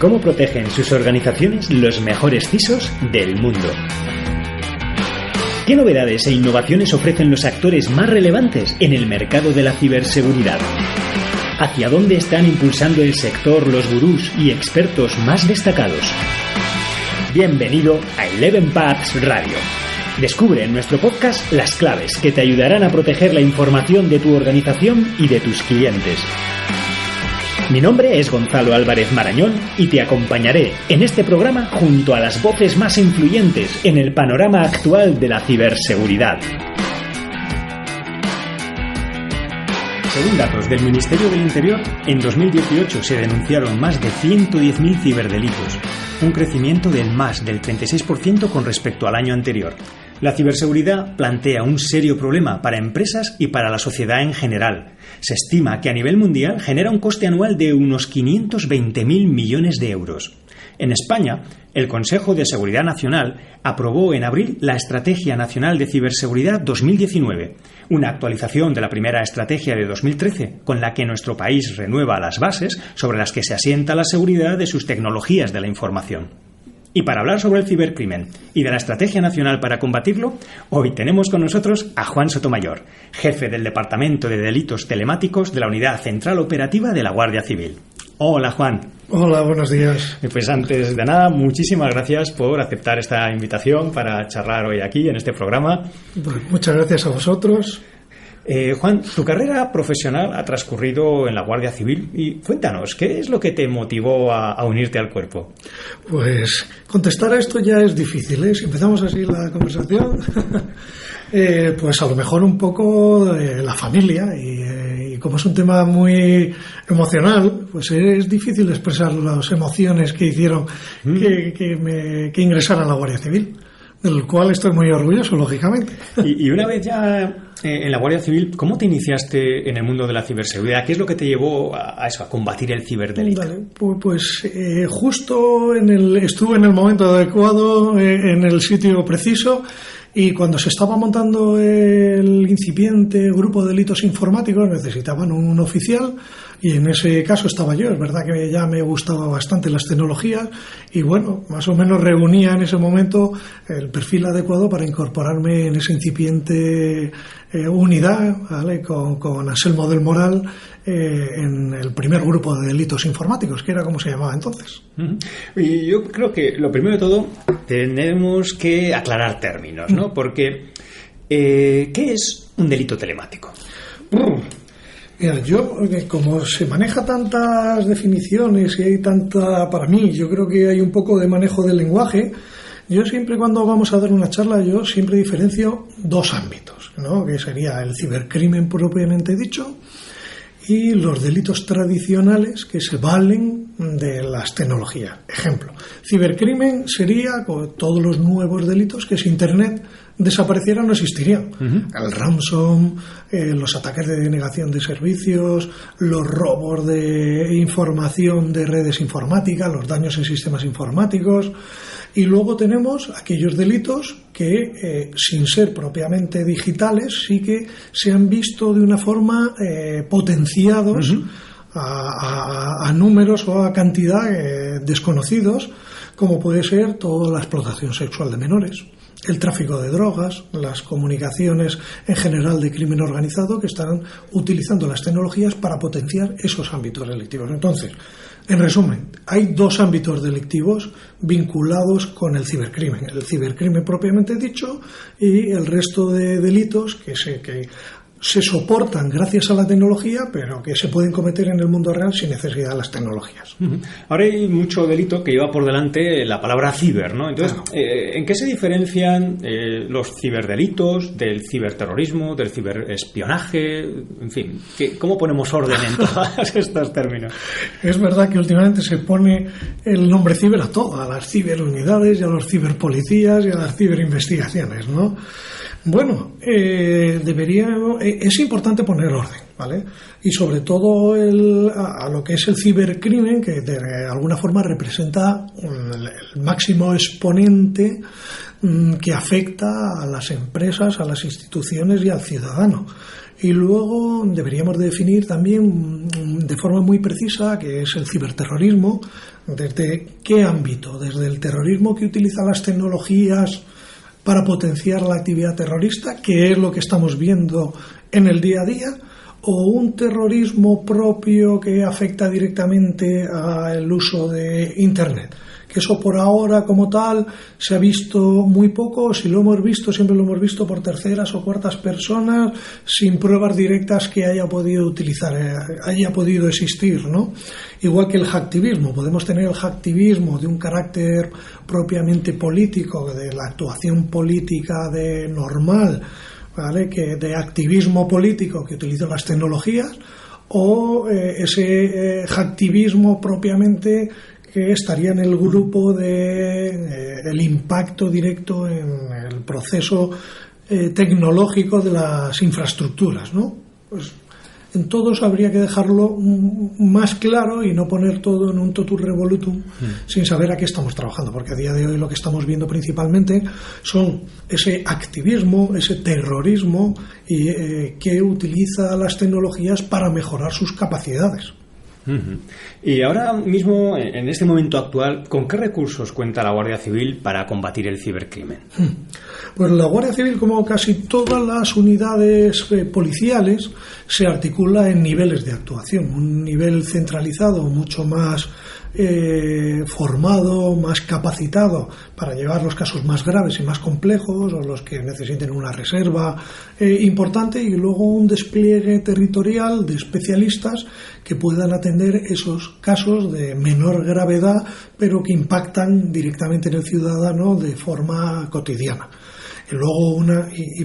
cómo protegen sus organizaciones los mejores CISOs del mundo. ¿Qué novedades e innovaciones ofrecen los actores más relevantes en el mercado de la ciberseguridad? ¿Hacia dónde están impulsando el sector los gurús y expertos más destacados? Bienvenido a Eleven Paths Radio. Descubre en nuestro podcast las claves que te ayudarán a proteger la información de tu organización y de tus clientes. Mi nombre es Gonzalo Álvarez Marañón y te acompañaré en este programa junto a las voces más influyentes en el panorama actual de la ciberseguridad. Según datos del Ministerio del Interior, en 2018 se denunciaron más de 110.000 ciberdelitos, un crecimiento del más del 36% con respecto al año anterior. La ciberseguridad plantea un serio problema para empresas y para la sociedad en general. Se estima que a nivel mundial genera un coste anual de unos 520.000 millones de euros. En España, el Consejo de Seguridad Nacional aprobó en abril la Estrategia Nacional de Ciberseguridad 2019, una actualización de la primera estrategia de 2013, con la que nuestro país renueva las bases sobre las que se asienta la seguridad de sus tecnologías de la información. Y para hablar sobre el cibercrimen y de la Estrategia Nacional para combatirlo, hoy tenemos con nosotros a Juan Sotomayor, jefe del Departamento de Delitos Telemáticos de la Unidad Central Operativa de la Guardia Civil. Hola, Juan. Hola, buenos días. Pues antes de nada, muchísimas gracias por aceptar esta invitación para charlar hoy aquí en este programa. Pues muchas gracias a vosotros. Juan, tu carrera profesional ha transcurrido en la Guardia Civil y cuéntanos, ¿qué es lo que te motivó a unirte al cuerpo? Pues contestar a esto ya es difícil, ¿eh? Si empezamos así la conversación, pues a lo mejor un poco la familia y como es un tema muy emocional, pues es difícil expresar las emociones que hicieron que ingresara a la Guardia Civil, del cual estoy muy orgulloso, lógicamente. Y una vez ya en la Guardia Civil, ¿cómo te iniciaste en el mundo de la ciberseguridad? ¿Qué es lo que te llevó a eso, a combatir el ciberdelito? Vale, pues justo estuve en el momento adecuado, en el sitio preciso, y cuando se estaba montando el incipiente grupo de delitos informáticos necesitaban un oficial y en ese caso estaba yo. Es verdad que ya me gustaba bastante las tecnologías y bueno, más o menos reunía en ese momento el perfil adecuado para incorporarme en esa incipiente unidad, ¿vale? con Anselmo del Moral en el primer grupo de delitos informáticos, que era como se llamaba entonces. Y yo creo que lo primero de todo tenemos que aclarar términos, ¿no? Porque ¿qué es un delito telemático? Mira, como se maneja tantas definiciones y hay tanta, para mí, yo creo que hay un poco de manejo del lenguaje. Yo siempre, cuando vamos a dar una charla, yo siempre diferencio dos ámbitos, ¿no? Que sería el cibercrimen propiamente dicho y los delitos tradicionales que se valen de las tecnologías. Ejemplo, cibercrimen sería todos los nuevos delitos que si Internet desapareciera no existirían. El ransom, los ataques de denegación de servicios, los robos de información de redes informáticas, los daños en sistemas informáticos. Y luego tenemos aquellos delitos que, sin ser propiamente digitales, sí que se han visto de una forma potenciados a números o a cantidad desconocidos, como puede ser toda la explotación sexual de menores, el tráfico de drogas, las comunicaciones en general de crimen organizado, que están utilizando las tecnologías para potenciar esos ámbitos delictivos. Entonces, en resumen, hay dos ámbitos delictivos vinculados con el cibercrimen propiamente dicho y el resto de delitos que se soportan gracias a la tecnología, pero que se pueden cometer en el mundo real sin necesidad de las tecnologías. Ahora hay mucho delito que lleva por delante la palabra ciber, ¿no? Entonces, claro. ¿En qué se diferencian los ciberdelitos del ciberterrorismo, del ciberespionaje? En fin, ¿cómo ponemos orden en todos estos términos? Es verdad que últimamente se pone el nombre ciber a todo, a las ciberunidades y a los ciberpolicías y a las ciberinvestigaciones, ¿no? Bueno, es importante poner orden, ¿vale? Y sobre todo a lo que es el cibercrimen, que de alguna forma representa el máximo exponente que afecta a las empresas, a las instituciones y al ciudadano. Y luego deberíamos definir también de forma muy precisa qué es el ciberterrorismo, desde qué ámbito, desde el terrorismo que utiliza las tecnologías para potenciar la actividad terrorista, que es lo que estamos viendo en el día a día, o un terrorismo propio que afecta directamente al uso de Internet. Que eso por ahora como tal se ha visto muy poco, si lo hemos visto siempre lo hemos visto por terceras o cuartas personas, sin pruebas directas que haya podido existir, ¿no? Igual que el hacktivismo, podemos tener el hacktivismo de un carácter propiamente político, de la actuación política de normal, ¿vale? Que de activismo político que utiliza las tecnologías, o ese hacktivismo propiamente que estaría en el grupo de el impacto directo en el proceso tecnológico de las infraestructuras, ¿no? Pues en todos habría que dejarlo más claro y no poner todo en un totum revolutum sin saber a qué estamos trabajando, porque a día de hoy lo que estamos viendo principalmente son ese activismo, ese terrorismo que utiliza las tecnologías para mejorar sus capacidades. Y ahora mismo, en este momento actual, ¿con qué recursos cuenta la Guardia Civil para combatir el cibercrimen? Pues la Guardia Civil, como casi todas las unidades policiales, se articula en niveles de actuación. Un nivel centralizado mucho más formado, más capacitado para llevar los casos más graves y más complejos, o los que necesiten una reserva importante, y luego un despliegue territorial de especialistas que puedan atender esos casos de menor gravedad pero que impactan directamente en el ciudadano de forma cotidiana. Y luego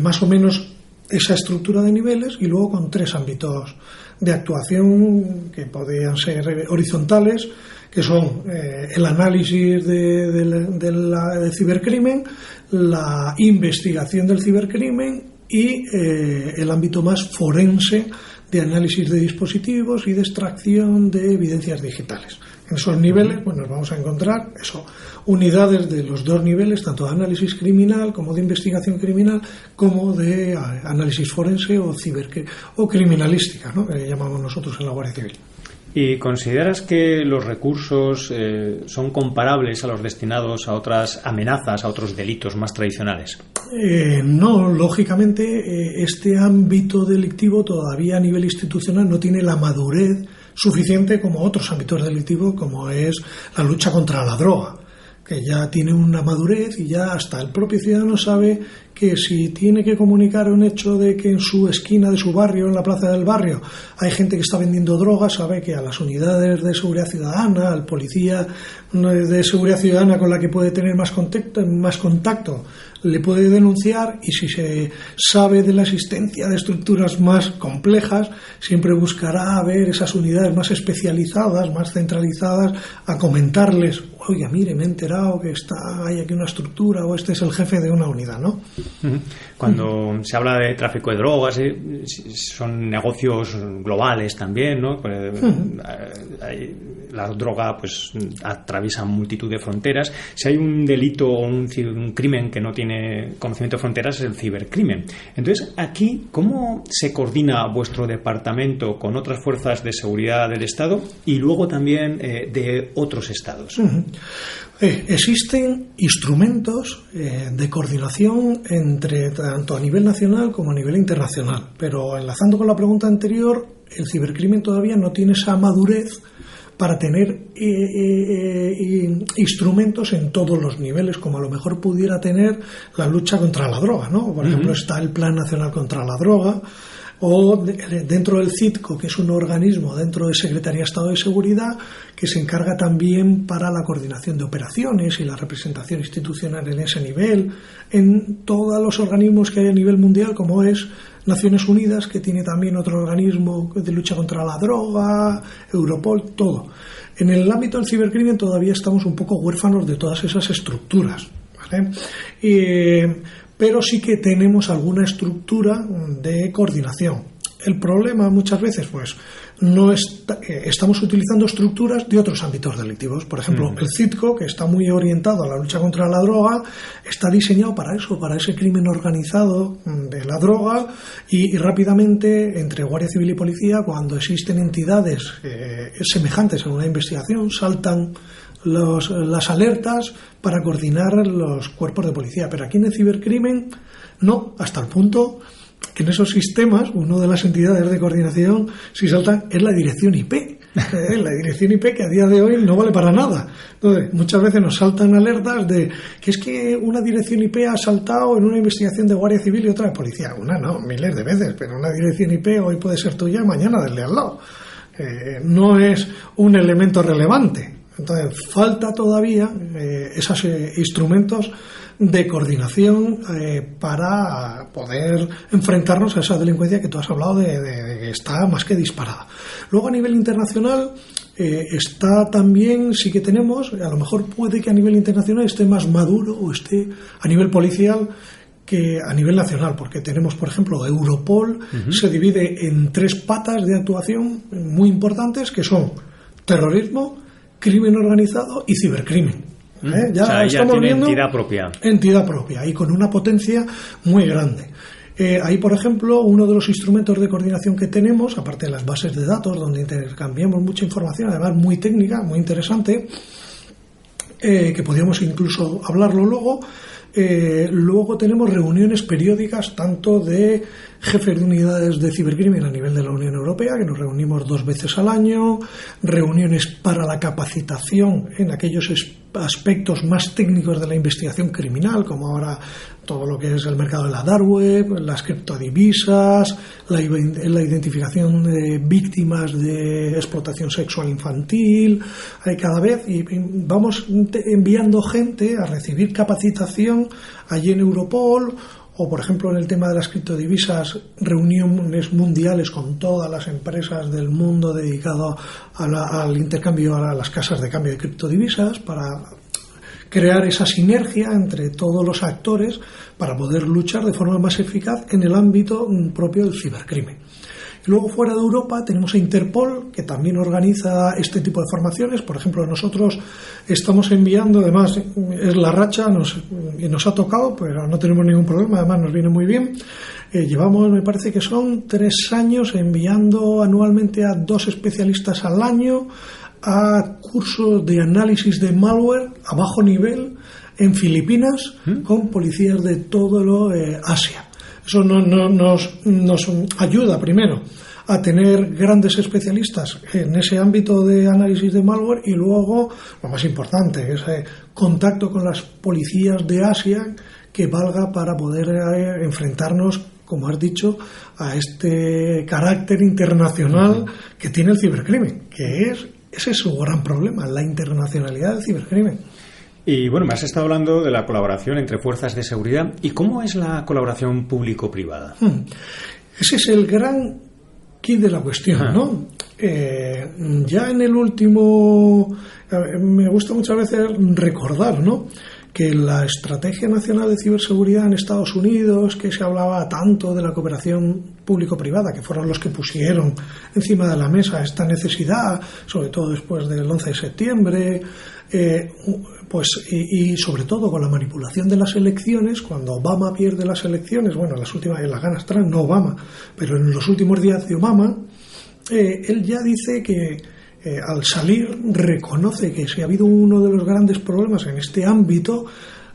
más o menos esa estructura de niveles, y luego con 3 ámbitos de actuación que podrían ser horizontales, que son el análisis del cibercrimen, la investigación del cibercrimen y el ámbito más forense de análisis de dispositivos y de extracción de evidencias digitales. En esos niveles pues nos vamos a encontrar unidades de los 2 niveles, tanto de análisis criminal como de investigación criminal, como de análisis forense o criminalística, ¿no? Que llamamos nosotros en la Guardia Civil. ¿Y consideras que los recursos son comparables a los destinados a otras amenazas, a otros delitos más tradicionales? No, lógicamente este ámbito delictivo todavía a nivel institucional no tiene la madurez suficiente como otros ámbitos delictivos, como es la lucha contra la droga, que ya tiene una madurez y ya hasta el propio ciudadano sabe que si tiene que comunicar un hecho de que en su esquina de su barrio, en la plaza del barrio, hay gente que está vendiendo drogas, sabe que a las unidades de seguridad ciudadana, al policía de seguridad ciudadana con la que puede tener más contacto, le puede denunciar, y si se sabe de la existencia de estructuras más complejas, siempre buscará ver esas unidades más especializadas, más centralizadas, a comentarles: oiga, mire, me he enterado que hay aquí una estructura, o este es el jefe de una unidad, ¿no? Cuando se habla de tráfico de drogas, son negocios globales también, ¿no? La droga pues atraviesa multitud de fronteras. Si hay un delito o un crimen que no tiene conocimiento de fronteras, es el cibercrimen. Entonces, aquí, ¿cómo se coordina vuestro departamento con otras fuerzas de seguridad del Estado y luego también de otros estados? Existen instrumentos de coordinación tanto a nivel nacional como a nivel internacional, pero enlazando con la pregunta anterior, el cibercrimen todavía no tiene esa madurez para tener instrumentos en todos los niveles, como a lo mejor pudiera tener la lucha contra la droga, ¿no? Por ejemplo, está el Plan Nacional contra la Droga, o dentro del CITCO, que es un organismo dentro de Secretaría de Estado de Seguridad, que se encarga también para la coordinación de operaciones y la representación institucional en ese nivel, en todos los organismos que hay a nivel mundial, como es Naciones Unidas, que tiene también otro organismo de lucha contra la droga, Europol, todo. En el ámbito del cibercrimen todavía estamos un poco huérfanos de todas esas estructuras, ¿vale? pero sí que tenemos alguna estructura de coordinación. El problema muchas veces pues no estamos utilizando estructuras de otros ámbitos delictivos. Por ejemplo, el CITCO, que está muy orientado a la lucha contra la droga, está diseñado para eso, para ese crimen organizado de la droga, y rápidamente entre Guardia Civil y Policía, cuando existen entidades semejantes en una investigación, saltan las alertas para coordinar los cuerpos de policía. Pero aquí en el cibercrimen no, hasta el punto que en esos sistemas, una de las entidades de coordinación, si saltan, es la dirección IP. La dirección IP, que a día de hoy no vale para nada. Entonces, muchas veces nos saltan alertas de que es que una dirección IP ha saltado en una investigación de Guardia Civil y otra de Policía. Una no, miles de veces, pero una dirección IP hoy puede ser tuya, mañana del de al lado. No es un elemento relevante. Entonces, falta todavía esos instrumentos de coordinación para poder enfrentarnos a esa delincuencia que tú has hablado de que está más que disparada. Luego, a nivel internacional, está también, sí que tenemos, a lo mejor puede que a nivel internacional esté más maduro o esté a nivel policial que a nivel nacional, porque tenemos, por ejemplo, Europol, se divide en 3 patas de actuación muy importantes, que son terrorismo, crimen organizado y cibercrimen. Ya, o sea, estamos viendo entidad propia y con una potencia muy grande. Ahí, por ejemplo, uno de los instrumentos de coordinación que tenemos, aparte de las bases de datos, donde intercambiamos mucha información, además muy técnica, muy interesante, que podríamos incluso hablarlo luego. Luego tenemos reuniones periódicas tanto de jefes de unidades de cibercrimen a nivel de la Unión Europea, que nos reunimos 2 veces al año, reuniones para la capacitación en aquellos aspectos más técnicos de la investigación criminal, como ahora todo lo que es el mercado de la dark web, las criptodivisas, la identificación de víctimas de explotación sexual infantil. Cada vez y vamos enviando gente a recibir capacitación allí en Europol, o por ejemplo en el tema de las criptodivisas, reuniones mundiales con todas las empresas del mundo dedicado al intercambio, a las casas de cambio de criptodivisas, para crear esa sinergia entre todos los actores para poder luchar de forma más eficaz en el ámbito propio del cibercrimen. Y luego, fuera de Europa, tenemos a Interpol, que también organiza este tipo de formaciones. Por ejemplo, nosotros estamos enviando, además es la racha, nos ha tocado, pero no tenemos ningún problema, además nos viene muy bien. Llevamos, me parece que son 3 años enviando anualmente a 2 especialistas al año a cursos de análisis de malware a bajo nivel en Filipinas con policías de todo Asia. Eso nos ayuda primero a tener grandes especialistas en ese ámbito de análisis de malware, y luego, lo más importante, ese contacto con las policías de Asia que valga para poder enfrentarnos, como has dicho, a este carácter internacional que tiene el cibercrimen, que ese es su gran problema, la internacionalidad del cibercrimen. Y bueno, me has estado hablando de la colaboración entre fuerzas de seguridad. ¿Y cómo es la colaboración público-privada? Ese es el gran kit de la cuestión, ¿no? Ya en el último... me gusta muchas veces recordar, ¿no?, que la Estrategia Nacional de Ciberseguridad en Estados Unidos, que se hablaba tanto de la cooperación público-privada, que fueron los que pusieron encima de la mesa esta necesidad, sobre todo después del 11 de septiembre, y sobre todo con la manipulación de las elecciones, cuando Obama pierde las elecciones, bueno, las ganas Trump, no Obama, pero en los últimos días de Obama, él ya dice que al salir reconoce que si ha habido uno de los grandes problemas en este ámbito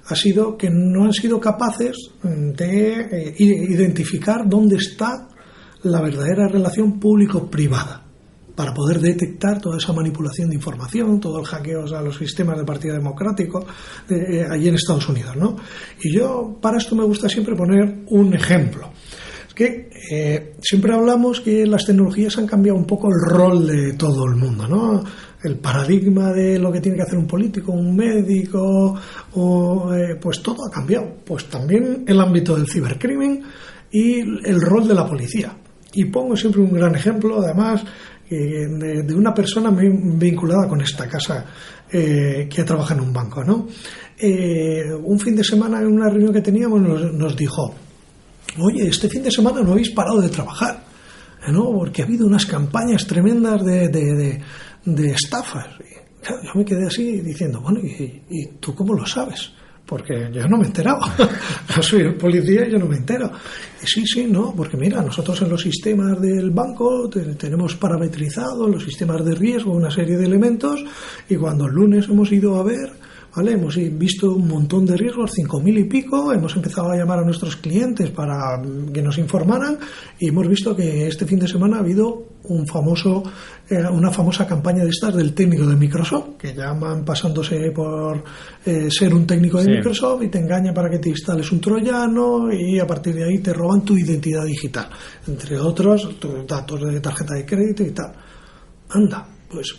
ha sido que no han sido capaces de identificar dónde está la verdadera relación público-privada para poder detectar toda esa manipulación de información, todo el hackeo a los sistemas del Partido Democrático allí en Estados Unidos, ¿no? Y yo para esto me gusta siempre poner un ejemplo. Que siempre hablamos que las tecnologías han cambiado un poco el rol de todo el mundo, ¿no? El paradigma de lo que tiene que hacer un político, un médico, pues todo ha cambiado. Pues también el ámbito del cibercrimen y el rol de la policía. Y pongo siempre un gran ejemplo, además, de una persona muy vinculada con esta casa que trabaja en un banco, ¿no? un fin de semana en una reunión que teníamos nos dijo: oye, este fin de semana no habéis parado de trabajar, ¿no? Porque ha habido unas campañas tremendas de estafas. Y, claro, yo me quedé así diciendo, bueno, ¿y tú cómo lo sabes? Porque yo no me he enterado. Yo soy el policía y yo no me entero. Y sí, no, porque mira, nosotros en los sistemas del banco tenemos parametrizados los sistemas de riesgo, una serie de elementos, y cuando el lunes hemos ido a ver, ¿vale? Hemos visto un montón de riesgos, 5.000 y pico, hemos empezado a llamar a nuestros clientes para que nos informaran, y hemos visto que este fin de semana ha habido una famosa campaña de estas del técnico de Microsoft, que llaman pasándose por ser un técnico de Microsoft y te engaña para que te instales un troyano, y a partir de ahí te roban tu identidad digital, entre otros tus datos de tarjeta de crédito y tal. Anda. Pues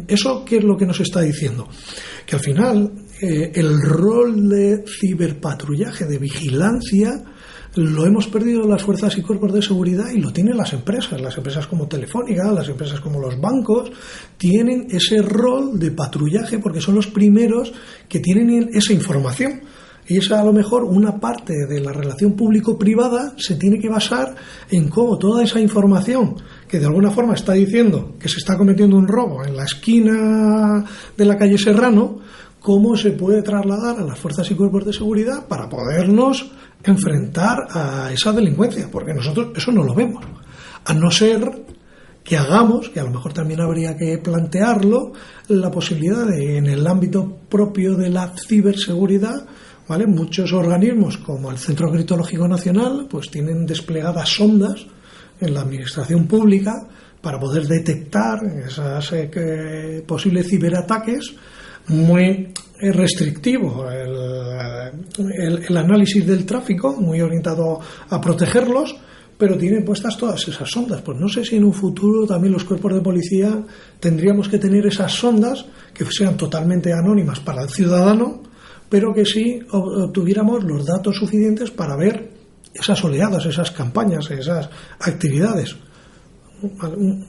eso, ¿qué es lo que nos está diciendo? Que al final el rol de ciberpatrullaje, de vigilancia, lo hemos perdido las fuerzas y cuerpos de seguridad, y lo tienen las empresas como Telefónica, las empresas como los bancos, tienen ese rol de patrullaje porque son los primeros que tienen esa información. Y esa, a lo mejor, una parte de la relación público-privada se tiene que basar en cómo toda esa información que de alguna forma está diciendo que se está cometiendo un robo en la esquina de la calle Serrano, cómo se puede trasladar a las fuerzas y cuerpos de seguridad para podernos enfrentar a esa delincuencia, porque nosotros eso no lo vemos, a no ser que hagamos, que a lo mejor también habría que plantearlo, la posibilidad de, en el ámbito propio de la ciberseguridad, ¿vale? Muchos organismos como el Centro Criptológico Nacional pues tienen desplegadas sondas en la administración pública para poder detectar esos posibles ciberataques. Muy restrictivo el análisis del tráfico, muy orientado a protegerlos, pero tienen puestas todas esas sondas. Pues no sé si en un futuro también los cuerpos de policía tendríamos que tener esas sondas que sean totalmente anónimas para el ciudadano, pero que sí obtuviéramos los datos suficientes para ver esas oleadas, esas campañas, esas actividades.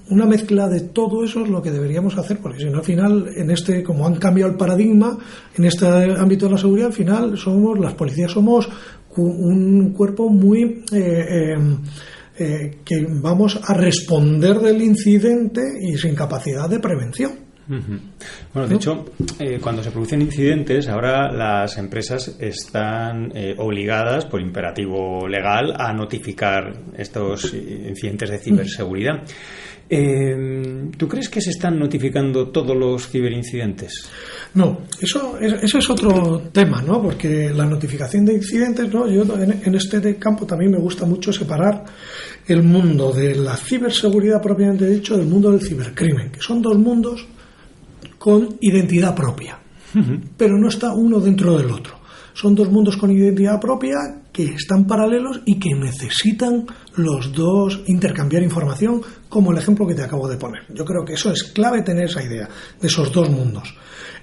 Una mezcla de todo eso es lo que deberíamos hacer, porque si no, al final, como han cambiado el paradigma en este ámbito de la seguridad, al final las policías somos un cuerpo muy que vamos a responder del incidente y sin capacidad de prevención. Bueno, de hecho, cuando se producen incidentes, ahora las empresas están obligadas por imperativo legal a notificar estos incidentes de ciberseguridad. ¿Tú crees que se están notificando todos los ciberincidentes? No, eso es otro tema, ¿no? Porque la notificación de incidentes, ¿no? Yo en este campo también me gusta mucho separar el mundo de la ciberseguridad propiamente dicho del mundo del cibercrimen, que son dos mundos con identidad propia, pero no está uno dentro del otro. Son dos mundos con identidad propia que están paralelos y que necesitan los dos intercambiar información, como el ejemplo que te acabo de poner. Yo creo que eso es clave, tener esa idea de esos dos mundos.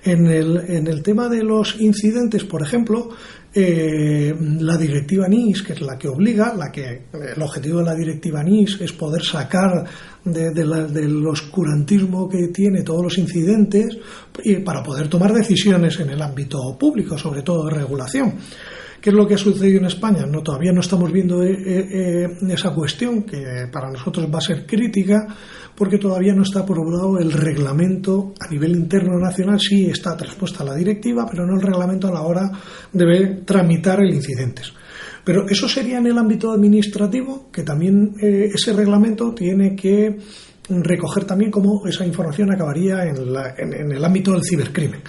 En el tema de los incidentes, por ejemplo, la directiva NIS, que es la que obliga, el objetivo de la directiva NIS es poder sacar del oscurantismo que tiene todos los incidentes y para poder tomar decisiones en el ámbito público, sobre todo de regulación. ¿Qué es lo que ha sucedido en España? Todavía no estamos viendo esa cuestión, que para nosotros va a ser crítica, porque todavía no está aprobado el reglamento a nivel interno nacional. Sí está traspuesta la directiva, pero no el reglamento a la hora de tramitar el incidentes. Pero eso sería en el ámbito administrativo, que también ese reglamento tiene que recoger también cómo esa información acabaría en el ámbito del cibercrimen.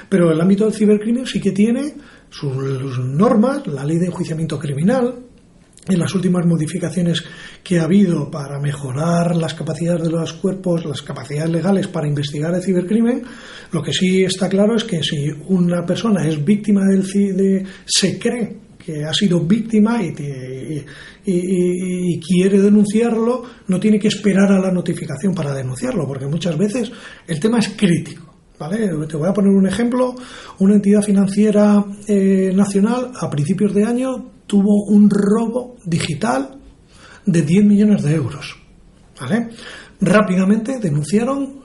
Pero el ámbito del cibercrimen sí que tiene sus normas, la ley de enjuiciamiento criminal, en las últimas modificaciones que ha habido para mejorar las capacidades de los cuerpos, las capacidades legales para investigar el cibercrimen. Lo que sí está claro es que si una persona es víctima se cree que ha sido víctima y quiere denunciarlo, no tiene que esperar a la notificación para denunciarlo, porque muchas veces el tema es crítico. ¿Vale? Te voy a poner un ejemplo. Una entidad financiera nacional a principios de año tuvo un robo digital de 10 millones de euros. ¿Vale? Rápidamente denunciaron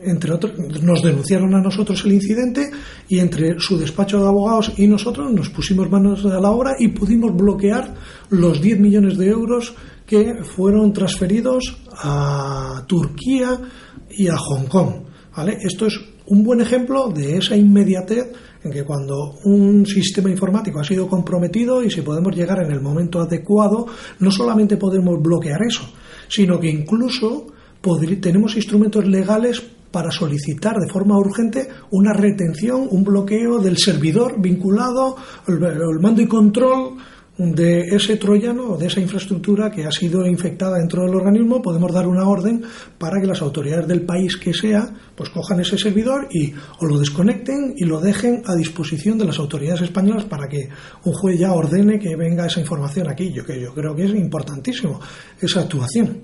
entre otros, nos denunciaron a nosotros el incidente y entre su despacho de abogados y nosotros nos pusimos manos a la obra y pudimos bloquear los 10 millones de euros que fueron transferidos a Turquía y a Hong Kong, ¿vale? Esto es un buen ejemplo de esa inmediatez en que cuando un sistema informático ha sido comprometido y si podemos llegar en el momento adecuado, no solamente podemos bloquear eso, sino que incluso tenemos instrumentos legales para solicitar de forma urgente una retención, un bloqueo del servidor vinculado al mando y control de ese troyano o de esa infraestructura que ha sido infectada dentro del organismo. Podemos dar una orden para que las autoridades del país que sea pues cojan ese servidor y o lo desconecten y lo dejen a disposición de las autoridades españolas para que un juez ya ordene que venga esa información aquí. Yo creo que es importantísimo esa actuación.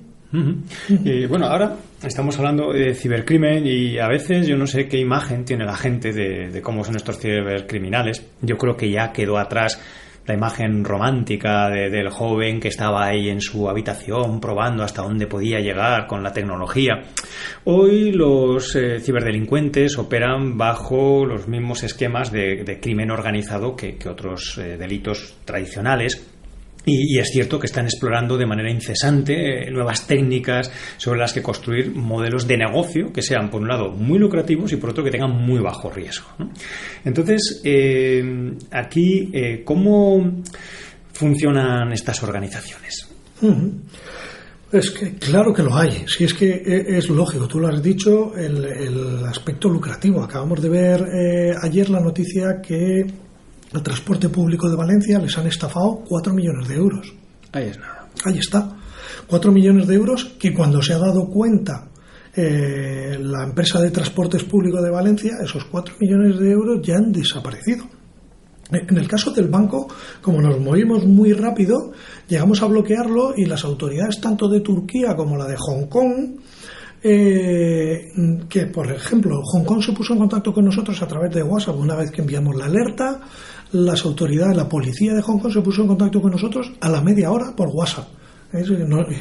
Y bueno, ahora estamos hablando de cibercrimen y a veces yo no sé qué imagen tiene la gente de cómo son estos cibercriminales. Yo creo que ya quedó atrás la imagen romántica del joven que estaba ahí en su habitación probando hasta dónde podía llegar con la tecnología. Hoy los ciberdelincuentes operan bajo los mismos esquemas de crimen organizado que otros delitos tradicionales. Y es cierto que están explorando de manera incesante nuevas técnicas sobre las que construir modelos de negocio que sean, por un lado, muy lucrativos y por otro, que tengan muy bajo riesgo, ¿no? Entonces, aquí, ¿cómo funcionan estas organizaciones? Es que claro que lo hay, si es que es lógico, tú lo has dicho, el aspecto lucrativo. Acabamos de ver ayer la noticia que al transporte público de Valencia les han estafado 4 millones de euros. Ahí es nada. Ahí está. 4 millones de euros que cuando se ha dado cuenta la empresa de transportes públicos de Valencia, esos 4 millones de euros ya han desaparecido. En el caso del banco, como nos movimos muy rápido, llegamos a bloquearlo y las autoridades tanto de Turquía como la de Hong Kong, que por ejemplo Hong Kong se puso en contacto con nosotros a través de WhatsApp una vez que enviamos la alerta. Las autoridades, la policía de Hong Kong se puso en contacto con nosotros a la media hora por WhatsApp.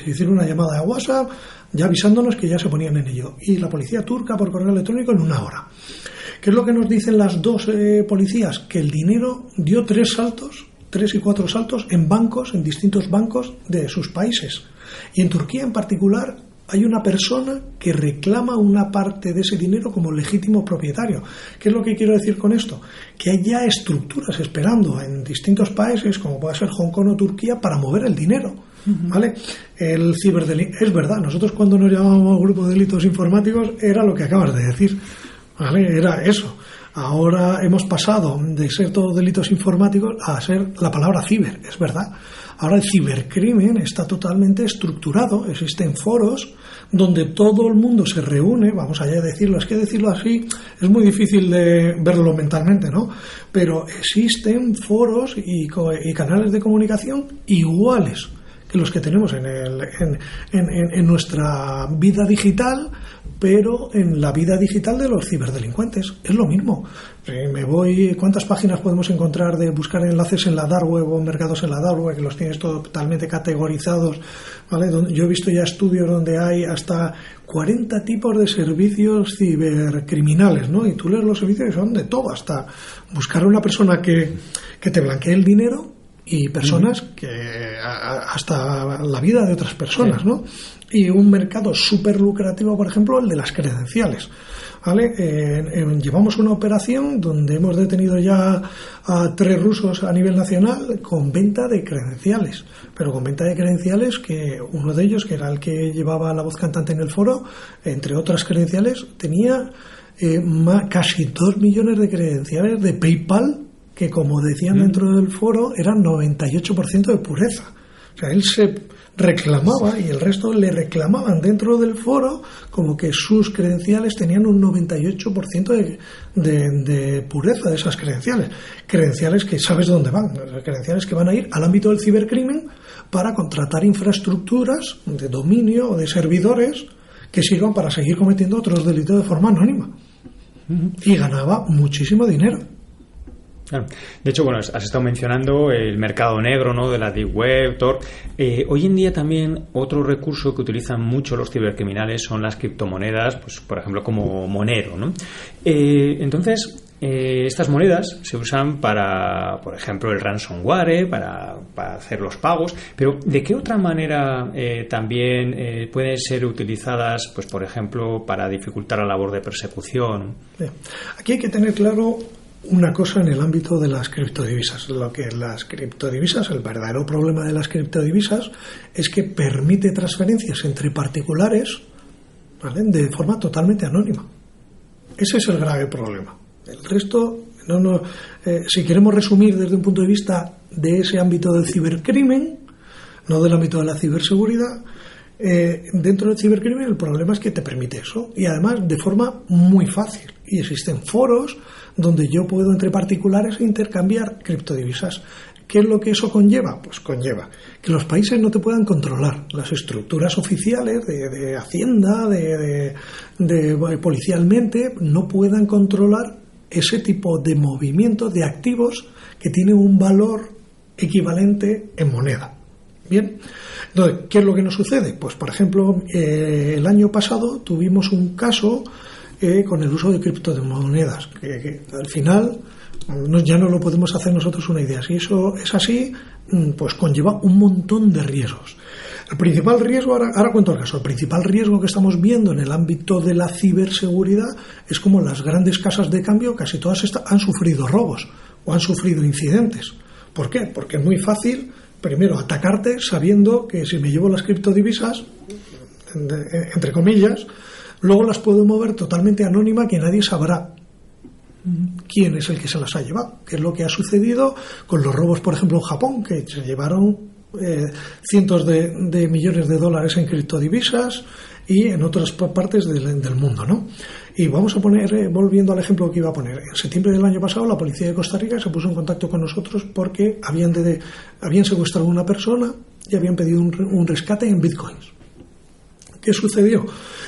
Hicieron una llamada de WhatsApp ya avisándonos que ya se ponían en ello, y la policía turca por correo electrónico en una hora. ¿Qué es lo que nos dicen las dos policías? Que el dinero dio 3 y 4 saltos en bancos, en distintos bancos de sus países, y en Turquía en particular hay una persona que reclama una parte de ese dinero como legítimo propietario. ¿Qué es lo que quiero decir con esto? Que hay ya estructuras esperando en distintos países, como puede ser Hong Kong o Turquía, para mover el dinero, ¿vale? El ciberdelito, es verdad, nosotros cuando nos llamábamos grupo de delitos informáticos era lo que acabas de decir, ¿vale? Era eso. Ahora hemos pasado de ser todos delitos informáticos a ser la palabra ciber, es verdad. Ahora el cibercrimen está totalmente estructurado, existen foros donde todo el mundo se reúne, vamos allá a decirlo, es que decirlo así es muy difícil de verlo mentalmente, ¿no? Pero existen foros y canales de comunicación iguales que los que tenemos en nuestra vida digital, pero en la vida digital de los ciberdelincuentes. Es lo mismo. ¿Cuántas páginas podemos encontrar de buscar enlaces en la dark web o mercados en la dark web que los tienes totalmente categorizados, ¿vale? Yo he visto ya estudios donde hay hasta 40 tipos de servicios cibercriminales, ¿no? Y tú lees los servicios y son de todo, hasta buscar a una persona que te blanquee el dinero y personas que hasta la vida de otras personas, ¿no? Y un mercado súper lucrativo, por ejemplo, el de las credenciales, ¿vale? Llevamos una operación donde hemos detenido ya a 3 rusos a nivel nacional con venta de credenciales, pero con venta de credenciales que uno de ellos, que era el que llevaba la voz cantante en el foro, entre otras credenciales, tenía casi 2 millones de credenciales de PayPal, que como decían dentro del foro eran 98% de pureza. O sea, él se reclamaba y el resto le reclamaban dentro del foro como que sus credenciales tenían un 98% de pureza de esas credenciales. Credenciales que sabes dónde van, credenciales que van a ir al ámbito del cibercrimen para contratar infraestructuras de dominio o de servidores que sirvan para seguir cometiendo otros delitos de forma anónima. Y ganaba muchísimo dinero. Claro. De hecho, bueno, has estado mencionando el mercado negro, ¿no?, de la Deep Web, Tor. Hoy en día también otro recurso que utilizan mucho los cibercriminales son las criptomonedas, pues por ejemplo como Monero, ¿no? Entonces, estas monedas se usan para, por ejemplo, el ransomware, para hacer los pagos, pero ¿de qué otra manera también pueden ser utilizadas, pues por ejemplo, para dificultar la labor de persecución? Bien. Aquí hay que tener claro una cosa en el ámbito de las criptodivisas. Lo que las criptodivisas, el verdadero problema de las criptodivisas es que permite transferencias entre particulares, ¿vale?, de forma totalmente anónima. Ese es el grave problema. El resto, si queremos resumir desde un punto de vista de ese ámbito del cibercrimen, no del ámbito de la ciberseguridad, dentro del cibercrimen el problema es que te permite eso, y además de forma muy fácil. Y existen foros donde yo puedo entre particulares intercambiar criptodivisas. ¿Qué es lo que eso conlleva? Pues conlleva que los países no te puedan controlar. Las estructuras oficiales de Hacienda, de policialmente, no puedan controlar ese tipo de movimiento de activos que tiene un valor equivalente en moneda. Bien, entonces, ¿qué es lo que nos sucede? Pues, por ejemplo, el año pasado tuvimos un caso con el uso de criptomonedas, que al final ya no lo podemos hacer nosotros una idea. Si eso es así, pues conlleva un montón de riesgos. El principal riesgo, ahora cuento el caso, el principal riesgo que estamos viendo en el ámbito de la ciberseguridad es como las grandes casas de cambio, casi todas han sufrido robos o han sufrido incidentes. ¿Por qué? Porque es muy fácil, primero, atacarte sabiendo que si me llevo las criptodivisas, entre comillas, luego las puedo mover totalmente anónima, que nadie sabrá quién es el que se las ha llevado, que es lo que ha sucedido con los robos, por ejemplo, en Japón, que se llevaron cientos de millones de dólares en criptodivisas, y en otras partes del mundo, ¿no? Y vamos a poner, volviendo al ejemplo que iba a poner, en septiembre del año pasado la policía de Costa Rica se puso en contacto con nosotros porque habían secuestrado a una persona y habían pedido un rescate en bitcoins. ¿Qué sucedió?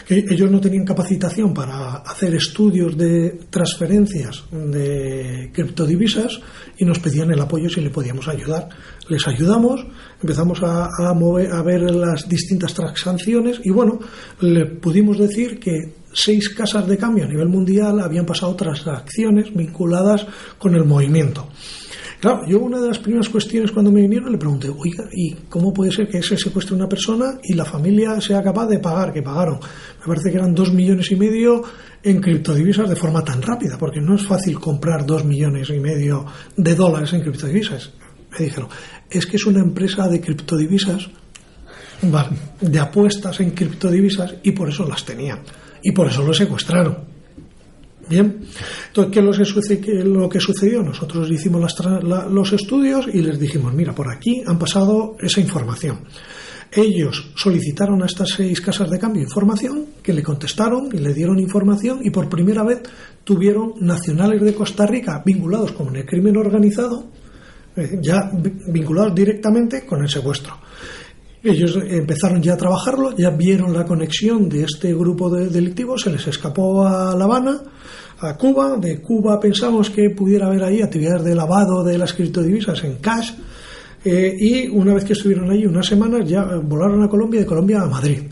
Que ellos no tenían capacitación para hacer estudios de transferencias de criptodivisas y nos pedían el apoyo si le podíamos ayudar. Les ayudamos, empezamos a ver las distintas transacciones y bueno, le pudimos decir que 6 casas de cambio a nivel mundial habían pasado transacciones vinculadas con el movimiento. Claro, yo una de las primeras cuestiones cuando me vinieron le pregunté, oiga, ¿y cómo puede ser que se secuestre una persona y la familia sea capaz de pagar? Que pagaron, me parece que eran 2,5 millones en criptodivisas de forma tan rápida, porque no es fácil comprar 2,5 millones de dólares en criptodivisas. Me dijeron, es que es una empresa de criptodivisas, vale, de apuestas en criptodivisas, y por eso las tenían, y por eso lo secuestraron. Bien, entonces, ¿qué es lo que sucedió? Nosotros hicimos los estudios y les dijimos, mira, por aquí han pasado esa información. Ellos solicitaron a estas 6 casas de cambio información, que le contestaron y le dieron información, y por primera vez tuvieron nacionales de Costa Rica vinculados con el crimen organizado, ya vinculados directamente con el secuestro. Ellos empezaron ya a trabajarlo, ya vieron la conexión de este grupo de delictivos, se les escapó a La Habana, a Cuba. De Cuba pensamos que pudiera haber ahí actividades de lavado de las criptodivisas en cash, y una vez que estuvieron allí unas semanas ya volaron a Colombia, de Colombia a Madrid.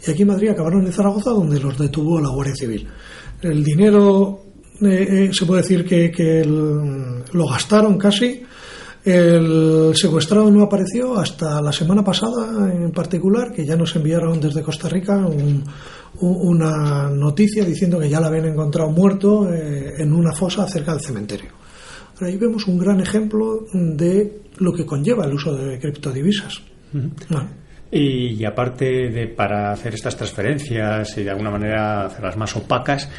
Y aquí en Madrid acabaron en Zaragoza, donde los detuvo la Guardia Civil. El dinero, se puede decir que lo gastaron casi. El secuestrado no apareció hasta la semana pasada, en particular, que ya nos enviaron desde Costa Rica una noticia diciendo que ya la habían encontrado muerto en una fosa cerca del cementerio. Ahí vemos un gran ejemplo de lo que conlleva el uso de criptodivisas. Bueno. Y aparte de para hacer estas transferencias y de alguna manera hacerlas más opacas,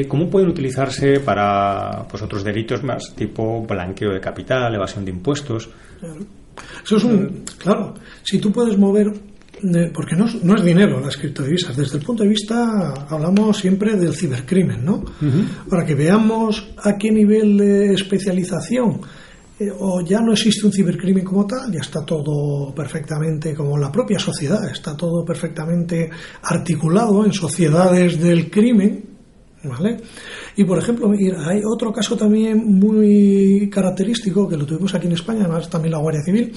¿cómo pueden utilizarse para pues otros delitos más tipo blanqueo de capital, evasión de impuestos? Eso es claro, si tú puedes mover, porque no es dinero las criptodivisas, desde el punto de vista, hablamos siempre del cibercrimen, ¿no? Para que veamos a qué nivel de especialización, o ya no existe un cibercrimen como tal, ya está todo perfectamente, como la propia sociedad, está todo perfectamente articulado en sociedades del crimen, ¿vale? Y por ejemplo, hay otro caso también muy característico que lo tuvimos aquí en España, además también la Guardia Civil,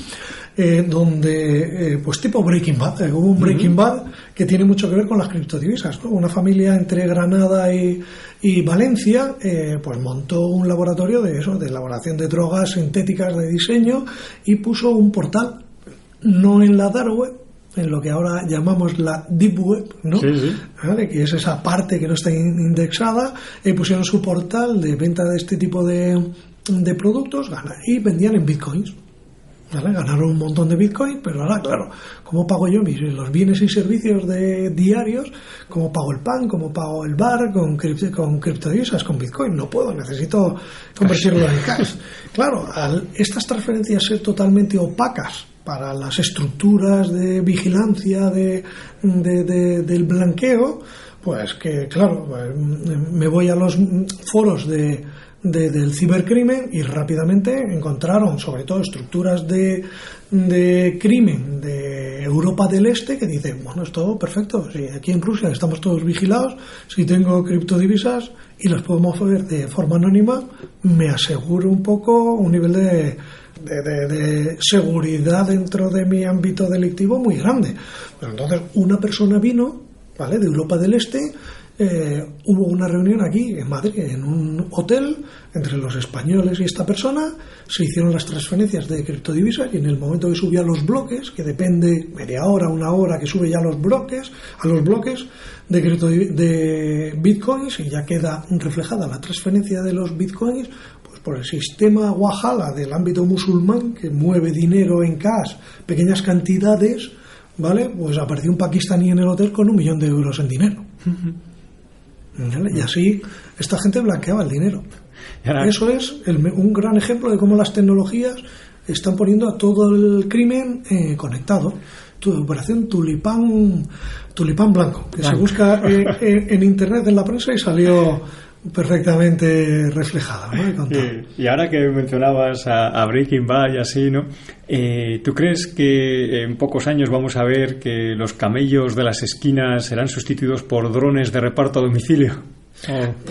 donde pues tipo Breaking Bad, hubo un Breaking Bad que tiene mucho que ver con las criptodivisas, ¿no? Una familia entre Granada y Valencia pues montó un laboratorio de elaboración de drogas sintéticas de diseño y puso un portal, no en la dark web, en lo que ahora llamamos la deep web, ¿no? Sí. ¿Vale? Que es esa parte que no está indexada, pusieron su portal de venta de este tipo de productos y vendían en bitcoins, ¿vale? Ganaron un montón de bitcoins, pero ahora, claro, ¿cómo pago yo los bienes y servicios diarios? ¿Cómo pago el pan? ¿Cómo pago el bar? Con criptodivisas, con bitcoin. No puedo, necesito convertirlo en cash. Claro, al estas transferencias ser totalmente opacas para las estructuras de vigilancia del blanqueo, pues que claro, me voy a los foros del cibercrimen y rápidamente encontraron sobre todo estructuras de crimen de Europa del Este que dicen, bueno, es todo perfecto, si aquí en Rusia estamos todos vigilados, si tengo criptodivisas y las puedo mover de forma anónima, me aseguro un poco un nivel de seguridad dentro de mi ámbito delictivo muy grande. Pero entonces una persona vino, ¿vale?, de Europa del Este, hubo una reunión aquí en Madrid, en un hotel, entre los españoles y esta persona, se hicieron las transferencias de criptodivisas y en el momento que subía a los bloques, que depende media hora, una hora, que sube ya a los bloques de bitcoins y ya queda reflejada la transferencia de los bitcoins, por el sistema Wahala del ámbito musulmán que mueve dinero en cash, pequeñas cantidades, ¿vale? Pues apareció un pakistaní en el hotel con 1 millón de euros en dinero. ¿Vale? Y así esta gente blanqueaba el dinero. Eso es un gran ejemplo de cómo las tecnologías están poniendo a todo el crimen conectado. Tu operación Tulipán Blanco, que se busca en internet, en la prensa, y salió perfectamente reflejada, ¿no? Y ahora que mencionabas a Breaking Bad y así, ¿no? ¿Tú crees que en pocos años vamos a ver que los camellos de las esquinas serán sustituidos por drones de reparto a domicilio?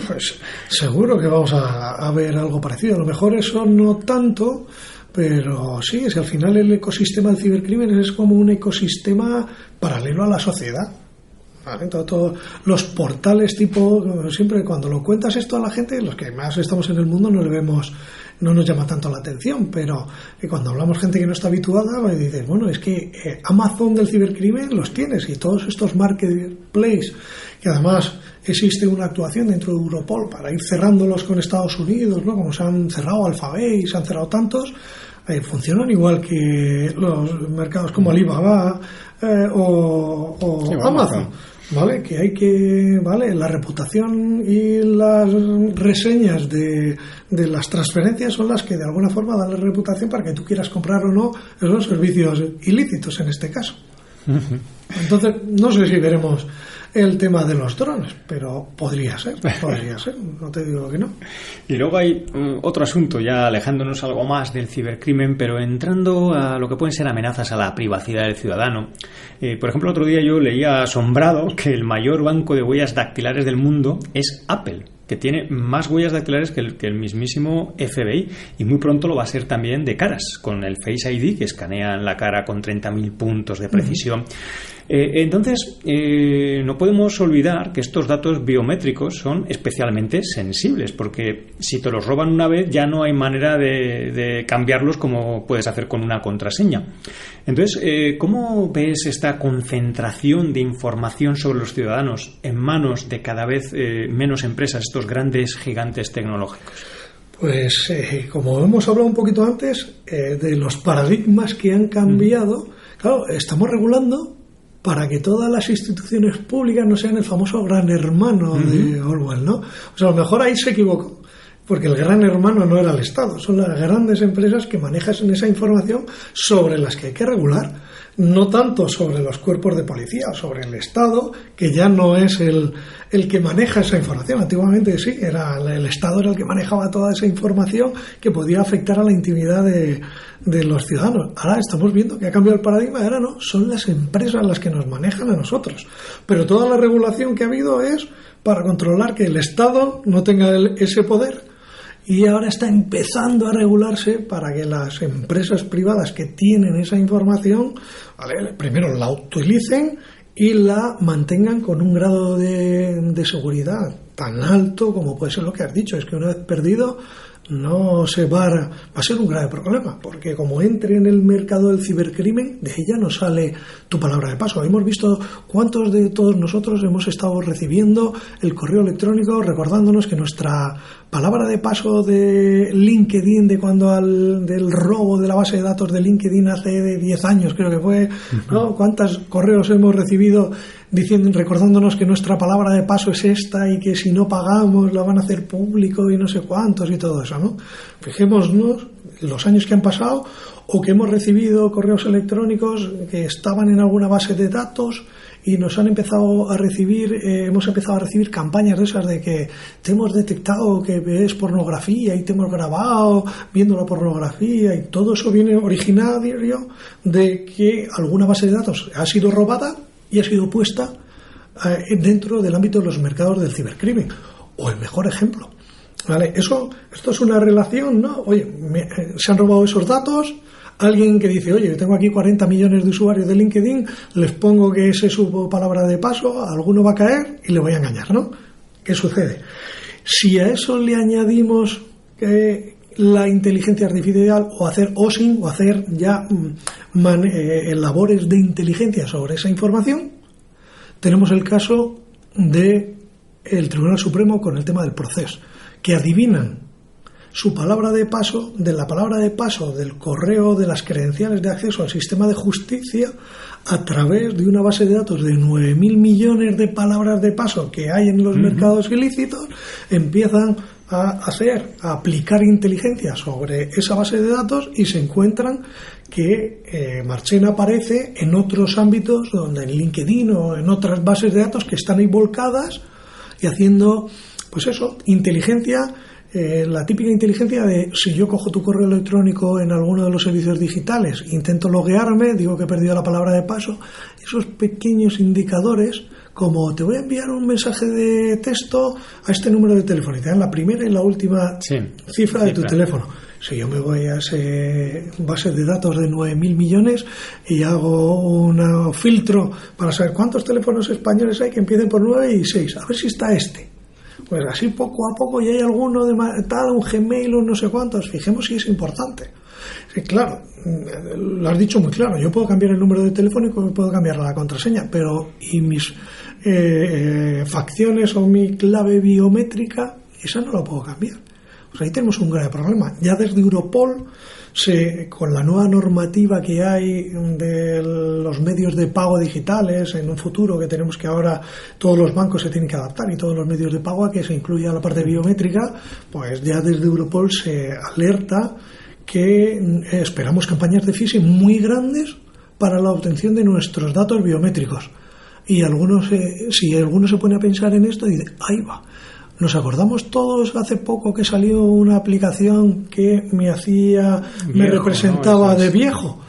Pues seguro que vamos a ver algo parecido. A lo mejor eso no tanto, pero sí, es que al final el ecosistema del cibercrimen es como un ecosistema paralelo a la sociedad. ¿Vale? Todos los portales tipo, siempre cuando lo cuentas esto a la gente, los que más estamos en el mundo no nos llama tanto la atención, pero cuando hablamos gente que no está habituada, me dices, bueno, es que Amazon del cibercrimen los tienes, y todos estos marketplaces, que además existe una actuación dentro de Europol para ir cerrándolos con Estados Unidos, ¿no? Como se han cerrado Alphabet y se han cerrado tantos, funcionan igual que los mercados como Alibaba o sí, Amazon, ¿vale? ¿Vale? La reputación y las reseñas de las transferencias son las que de alguna forma dan la reputación para que tú quieras comprar o no esos servicios ilícitos en este caso. Entonces, no sé si veremos el tema de los drones, pero podría ser, no te digo que no. Y luego hay otro asunto, ya alejándonos algo más del cibercrimen, pero entrando a lo que pueden ser amenazas a la privacidad del ciudadano. Por ejemplo, otro día yo leía asombrado que el mayor banco de huellas dactilares del mundo es Apple, que tiene más huellas dactilares que el mismísimo FBI, y muy pronto lo va a ser también de caras, con el Face ID, que escanean la cara con 30.000 puntos de precisión. Entonces, no podemos olvidar que estos datos biométricos son especialmente sensibles, porque si te los roban una vez ya no hay manera de cambiarlos como puedes hacer con una contraseña. Entonces, ¿cómo ves esta concentración de información sobre los ciudadanos en manos de cada vez menos empresas, estos grandes gigantes tecnológicos? Pues como hemos hablado un poquito antes de los paradigmas que han cambiado, claro, estamos regulando para que todas las instituciones públicas no sean el famoso gran hermano de Orwell, ¿no? O sea, a lo mejor ahí se equivocó, porque el gran hermano no era el Estado, son las grandes empresas que manejan esa información sobre las que hay que regular. no tanto sobre los cuerpos de policía, sobre el Estado, que ya no es el que maneja esa información. Antiguamente sí, era el Estado era el que manejaba toda esa información que podía afectar a la intimidad de los ciudadanos. Ahora estamos viendo que ha cambiado el paradigma, ahora no, son las empresas las que nos manejan a nosotros. Pero toda la regulación que ha habido es para controlar que el Estado no tenga ese poder. Y ahora está empezando a regularse para que las empresas privadas que tienen esa información, ¿vale?, primero la utilicen y la mantengan con un grado de seguridad tan alto como puede ser lo que has dicho. Es que una vez perdido no se va a ser un grave problema, porque como entre en el mercado del cibercrimen, de ella no sale tu palabra de paso. Hemos visto cuántos de todos nosotros hemos estado recibiendo el correo electrónico recordándonos que nuestra palabra de paso de LinkedIn, del robo de la base de datos de LinkedIn hace 10 años, creo que fue, ¿no? ¿Cuántos correos hemos recibido recordándonos que nuestra palabra de paso es esta y que si no pagamos la van a hacer público y no sé cuántos y todo eso, ¿no? Fijémonos los años que han pasado, o que hemos recibido correos electrónicos que estaban en alguna base de datos y nos han empezado a recibir, hemos empezado a recibir campañas de esas de que te hemos detectado que ves pornografía y te hemos grabado viendo la pornografía, y todo eso viene originario de que alguna base de datos ha sido robada y ha sido puesta dentro del ámbito de los mercados del cibercrimen. O el mejor ejemplo, ¿vale? Esto es una relación, ¿no? Oye, se han robado esos datos. Alguien que dice, oye, yo tengo aquí 40 millones de usuarios de LinkedIn, les pongo que esa es su palabra de paso, alguno va a caer y le voy a engañar, ¿no? ¿Qué sucede? Si a eso le añadimos la inteligencia artificial, o hacer OSINT, o hacer ya labores de inteligencia sobre esa información, tenemos el caso del Tribunal Supremo con el tema del proceso, que adivinan su palabra de paso, de la palabra de paso del correo, de las credenciales de acceso al sistema de justicia, a través de una base de datos de 9.000 millones de palabras de paso que hay en los mercados ilícitos, empiezan a aplicar inteligencia sobre esa base de datos y se encuentran que Marchena aparece en otros ámbitos, donde en LinkedIn o en otras bases de datos que están ahí volcadas y haciendo, pues eso, inteligencia. La típica inteligencia de, si yo cojo tu correo electrónico en alguno de los servicios digitales, intento loguearme, digo que he perdido la palabra de paso, esos pequeños indicadores, como te voy a enviar un mensaje de texto a este número de teléfono, y te dan la primera y la última cifra de tu teléfono. Si yo me voy a ese base de datos de 9.000 millones y hago un filtro para saber cuántos teléfonos españoles hay que empiecen por 9 y 6, a ver si está este. Pues así poco a poco, y hay alguno de tal, un Gmail o no sé cuántos. Fijemos si es importante. Sí, claro, lo has dicho muy claro. Yo puedo cambiar el número de teléfono y puedo cambiar la contraseña, pero ¿y mis facciones o mi clave biométrica? Esa no la puedo cambiar. Pues ahí tenemos un grave problema. Ya desde Europol, con la nueva normativa que hay de los medios de pago digitales en un futuro, que tenemos que ahora todos los bancos se tienen que adaptar y todos los medios de pago a que se incluya la parte biométrica, pues ya desde Europol se alerta que esperamos campañas de phishing muy grandes para la obtención de nuestros datos biométricos. Y si alguno se pone a pensar en esto, dice, ahí va. Nos acordamos todos hace poco que salió una aplicación que me representaba de viejo.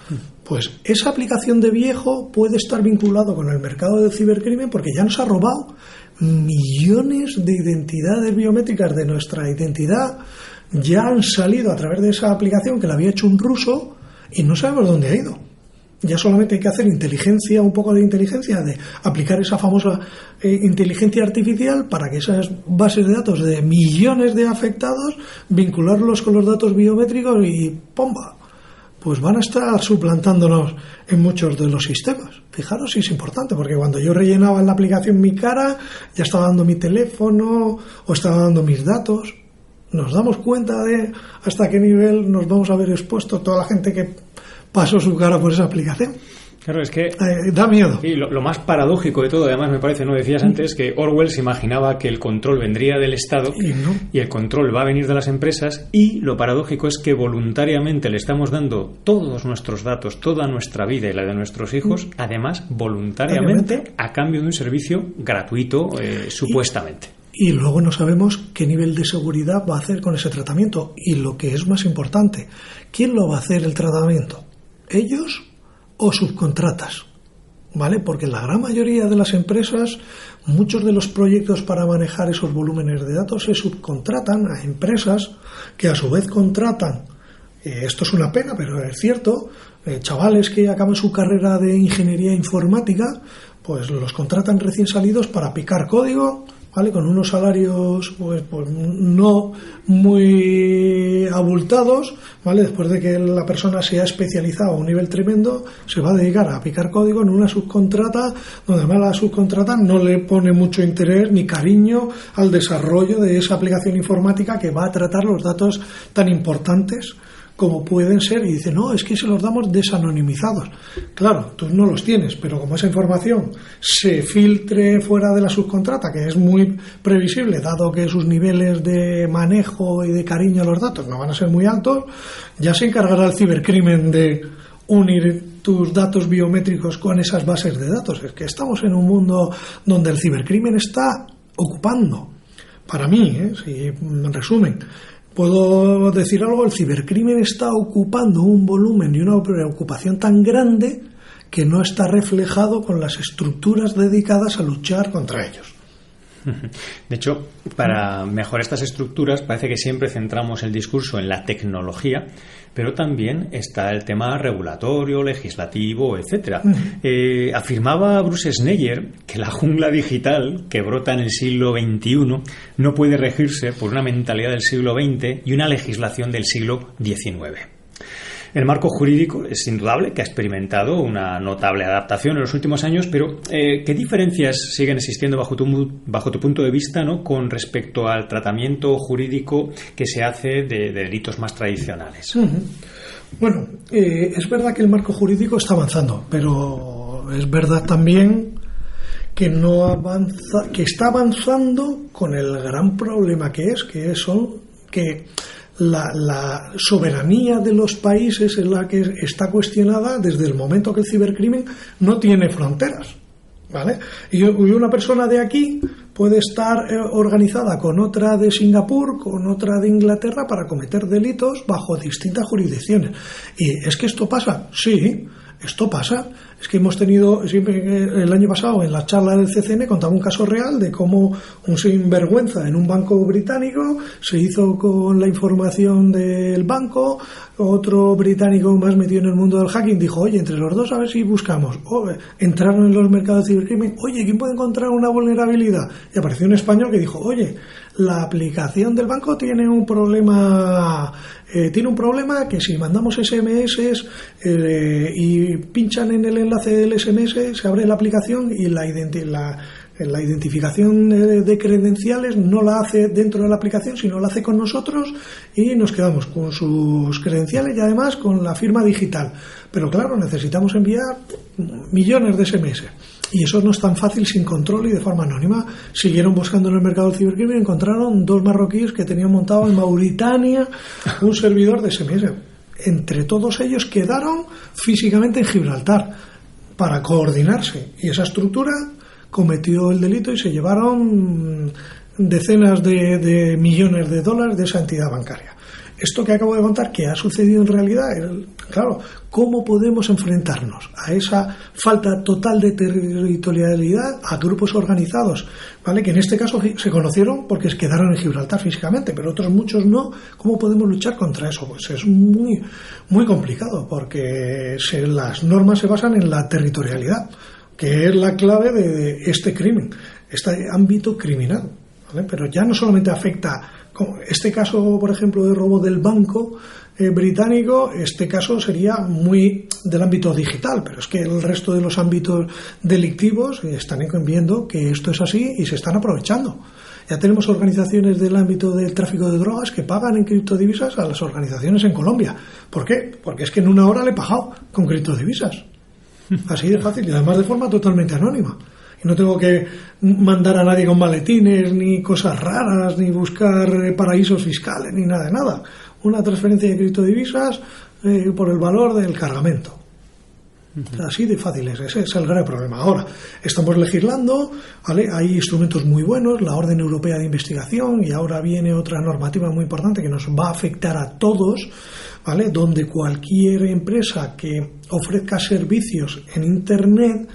Pues esa aplicación de viejo puede estar vinculado con el mercado del cibercrimen, porque ya nos ha robado millones de identidades biométricas de nuestra identidad. Ya han salido a través de esa aplicación que la había hecho un ruso y no sabemos dónde ha ido. Ya solamente hay que hacer inteligencia, un poco de inteligencia, de aplicar esa famosa inteligencia artificial para que esas bases de datos de millones de afectados, vincularlos con los datos biométricos y ¡pomba! Pues van a estar suplantándonos en muchos de los sistemas. Fijaros si es importante, porque cuando yo rellenaba en la aplicación mi cara, ya estaba dando mi teléfono o estaba dando mis datos. Nos damos cuenta de hasta qué nivel nos vamos a ver expuestos toda la gente que pasó su cara por esa aplicación. Claro, es que da miedo. Y lo más paradójico de todo, además me parece, ¿no? Decías antes que Orwell se imaginaba que el control vendría del Estado y el control va a venir de las empresas, y lo paradójico es que voluntariamente le estamos dando todos nuestros datos, toda nuestra vida y la de nuestros hijos, además voluntariamente a cambio de un servicio gratuito, supuestamente. Y luego no sabemos qué nivel de seguridad va a hacer con ese tratamiento. Y lo que es más importante, ¿quién lo va a hacer el tratamiento? ¿Ellos o subcontratas? ¿Vale? Porque en la gran mayoría de las empresas, muchos de los proyectos para manejar esos volúmenes de datos se subcontratan a empresas que a su vez contratan, esto es una pena, pero es cierto, chavales que acaban su carrera de ingeniería informática, pues los contratan recién salidos para picar código, ¿vale? Con unos salarios pues no muy abultados, ¿vale? Después de que la persona se ha especializado a un nivel tremendo, se va a dedicar a picar código en una subcontrata, donde además la subcontrata no le pone mucho interés ni cariño al desarrollo de esa aplicación informática que va a tratar los datos tan importantes como pueden ser, y dice, no, es que se los damos desanonimizados. Claro, tú no los tienes, pero como esa información se filtre fuera de la subcontrata, que es muy previsible, dado que sus niveles de manejo y de cariño a los datos no van a ser muy altos, ya se encargará el cibercrimen de unir tus datos biométricos con esas bases de datos. Es que estamos en un mundo donde el cibercrimen está ocupando, para mí, si en resumen, puedo decir algo, el cibercrimen está ocupando un volumen y una preocupación tan grande que no está reflejado con las estructuras dedicadas a luchar contra ellos. De hecho, para mejorar estas estructuras parece que siempre centramos el discurso en la tecnología, pero también está el tema regulatorio, legislativo, etcétera. Afirmaba Bruce Schneier que la jungla digital que brota en el siglo XXI no puede regirse por una mentalidad del siglo XX y una legislación del siglo XIX. El marco jurídico es indudable que ha experimentado una notable adaptación en los últimos años, pero ¿qué diferencias siguen existiendo bajo tu punto de vista, ¿no?, con respecto al tratamiento jurídico que se hace de delitos más tradicionales? Bueno, es verdad que el marco jurídico está avanzando, pero es verdad también que no avanza, que está avanzando con el gran problema que la soberanía de los países es la que está cuestionada desde el momento que el cibercrimen no tiene fronteras, ¿vale? Y una persona de aquí puede estar organizada con otra de Singapur, con otra de Inglaterra, para cometer delitos bajo distintas jurisdicciones. ¿Y es que esto pasa? Sí, esto pasa. Es que hemos tenido, siempre el año pasado, en la charla del CCN, contaba un caso real de cómo un sinvergüenza en un banco británico se hizo con la información del banco, otro británico más metido en el mundo del hacking dijo, oye, entre los dos a ver si buscamos. Entraron en los mercados de cibercrimen, oye, ¿quién puede encontrar una vulnerabilidad? Y apareció un español que dijo, oye, la aplicación del banco tiene un problema que si mandamos SMS y pinchan en el enlace del SMS, se abre la aplicación y la identificación de credenciales no la hace dentro de la aplicación, sino la hace con nosotros y nos quedamos con sus credenciales y además con la firma digital. Pero claro, necesitamos enviar millones de SMS. Y eso no es tan fácil sin control y de forma anónima. Siguieron buscando en el mercado del cibercrimen y encontraron 2 marroquíes que tenían montado en Mauritania un servidor de SMS. Entre todos ellos quedaron físicamente en Gibraltar para coordinarse. Y esa estructura cometió el delito y se llevaron decenas de millones de dólares de esa entidad bancaria. Esto que acabo de contar, que ha sucedido en realidad, claro, ¿cómo podemos enfrentarnos a esa falta total de territorialidad a grupos organizados? ¿Vale? Que en este caso se conocieron porque se quedaron en Gibraltar físicamente, pero otros muchos no. ¿Cómo podemos luchar contra eso? Pues es muy, muy complicado, porque las normas se basan en la territorialidad, que es la clave de este crimen, este ámbito criminal, ¿vale? Pero ya no solamente afecta este caso, por ejemplo, de robo del banco británico, este caso sería muy del ámbito digital, pero es que el resto de los ámbitos delictivos están viendo que esto es así y se están aprovechando. Ya tenemos organizaciones del ámbito del tráfico de drogas que pagan en criptodivisas a las organizaciones en Colombia. ¿Por qué? Porque es que en una hora le he pagado con criptodivisas. Así de fácil, y además de forma totalmente anónima. Y no tengo que mandar a nadie con maletines, ni cosas raras, ni buscar paraísos fiscales, ni nada de nada. Una transferencia de criptodivisas por el valor del cargamento. Así de fácil es, ese es el gran problema. Ahora, estamos legislando, ¿vale? Hay instrumentos muy buenos, la Orden Europea de Investigación, y ahora viene otra normativa muy importante que nos va a afectar a todos, ¿vale? Donde cualquier empresa que ofrezca servicios en Internet,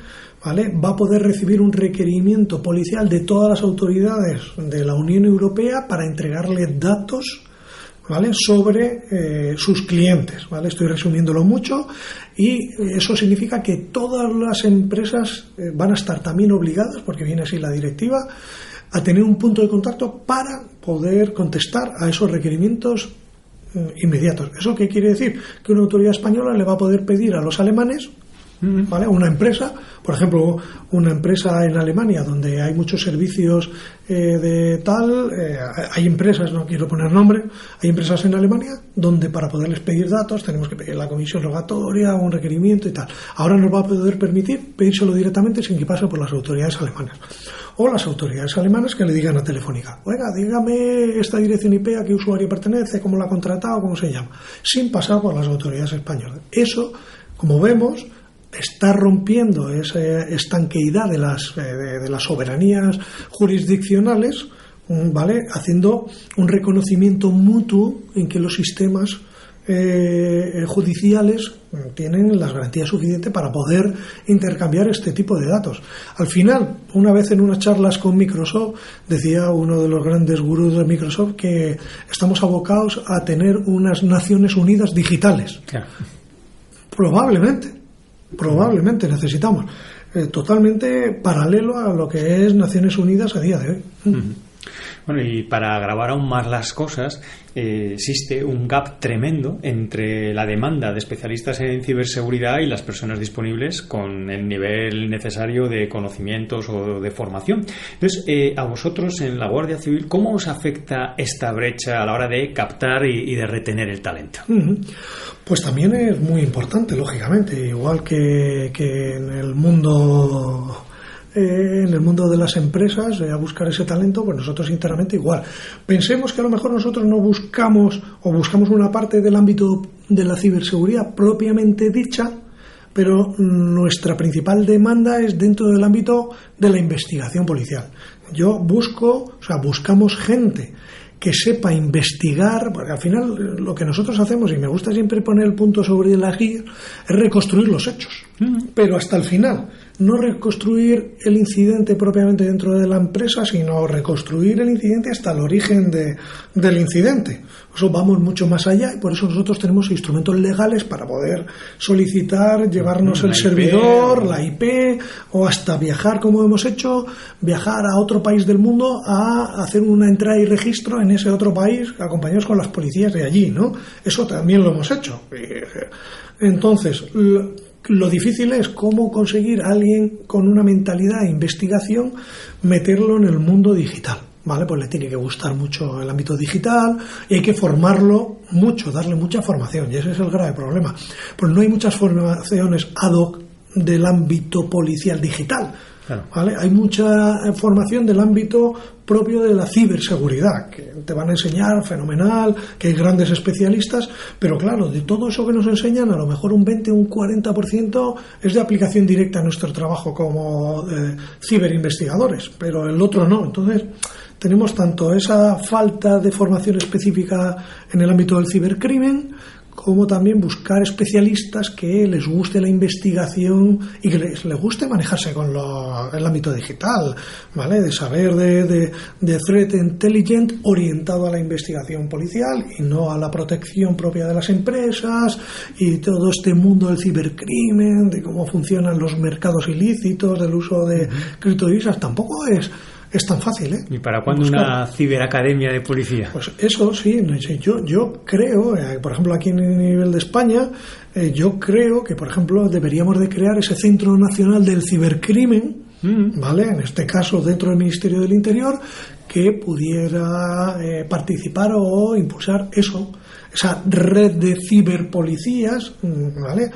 ¿vale?, va a poder recibir un requerimiento policial de todas las autoridades de la Unión Europea para entregarle datos, ¿vale?, sobre sus clientes, ¿vale? Estoy resumiéndolo mucho, y eso significa que todas las empresas van a estar también obligadas, porque viene así la directiva, a tener un punto de contacto para poder contestar a esos requerimientos inmediatos. ¿Eso qué quiere decir? Que una autoridad española le va a poder pedir a los alemanes, ¿vale?, una empresa, por ejemplo, una empresa en Alemania donde hay muchos servicios de tal, hay empresas, no quiero poner nombre, hay empresas en Alemania donde para poderles pedir datos tenemos que pedir la comisión rogatoria, un requerimiento y tal. Ahora nos va a poder permitir pedírselo directamente sin que pase por las autoridades alemanas. O las autoridades alemanas que le digan a Telefónica, oiga, dígame esta dirección IP, a qué usuario pertenece, cómo la ha contratado, cómo se llama, sin pasar por las autoridades españolas. Eso, como vemos, está rompiendo esa estanqueidad de las soberanías jurisdiccionales, ¿vale?, haciendo un reconocimiento mutuo en que los sistemas judiciales tienen las garantías suficientes para poder intercambiar este tipo de datos. Al final, una vez en unas charlas con Microsoft, decía uno de los grandes gurús de Microsoft que estamos abocados a tener unas Naciones Unidas digitales. Claro. Probablemente necesitamos totalmente paralelo a lo que es Naciones Unidas a día de hoy. Bueno, y para agravar aún más las cosas, existe un gap tremendo entre la demanda de especialistas en ciberseguridad y las personas disponibles con el nivel necesario de conocimientos o de formación. Entonces, a vosotros en la Guardia Civil, ¿cómo os afecta esta brecha a la hora de captar y de retener el talento? Pues también es muy importante, lógicamente, igual que en el mundo de las empresas, a buscar ese talento, pues nosotros internamente igual. Pensemos que a lo mejor nosotros no buscamos una parte del ámbito de la ciberseguridad propiamente dicha, pero nuestra principal demanda es dentro del ámbito de la investigación policial. Buscamos gente que sepa investigar, porque al final lo que nosotros hacemos, y me gusta siempre poner el punto sobre la guía, es reconstruir los hechos, pero hasta el final, no reconstruir el incidente propiamente dentro de la empresa, sino reconstruir el incidente hasta el origen del incidente. Eso vamos mucho más allá, y por eso nosotros tenemos instrumentos legales para poder solicitar, llevarnos el servidor, la IP, o hasta viajar, como hemos hecho, viajar a otro país del mundo a hacer una entrada y registro en ese otro país, acompañados con las policías de allí, ¿no? Eso también lo hemos hecho. Entonces, lo difícil es cómo conseguir a alguien con una mentalidad de investigación meterlo en el mundo digital, ¿vale? Pues le tiene que gustar mucho el ámbito digital y hay que formarlo mucho, darle mucha formación, y ese es el grave problema. Pues no hay muchas formaciones ad hoc del ámbito policial digital. Claro. ¿Vale? Hay mucha formación del ámbito propio de la ciberseguridad, que te van a enseñar fenomenal, que hay grandes especialistas, pero claro, de todo eso que nos enseñan, a lo mejor un 20 o un 40% es de aplicación directa a nuestro trabajo como ciberinvestigadores, pero el otro no. Entonces, tenemos tanto esa falta de formación específica en el ámbito del cibercrimen, como también buscar especialistas que les guste la investigación y que les guste manejarse con el ámbito digital, ¿vale? De saber de threat intelligence orientado a la investigación policial y no a la protección propia de las empresas y todo este mundo del cibercrimen, de cómo funcionan los mercados ilícitos, del uso de criptodivisas. Tampoco es tan fácil, ¿eh? ¿Y para cuándo una ciberacademia de policía? Pues eso sí, yo creo, por ejemplo, aquí en el nivel de España, yo creo que, por ejemplo, deberíamos de crear ese Centro Nacional del Cibercrimen, ¿vale? En este caso, dentro del Ministerio del Interior, que pudiera participar o impulsar esa red de ciberpolicías, ¿vale?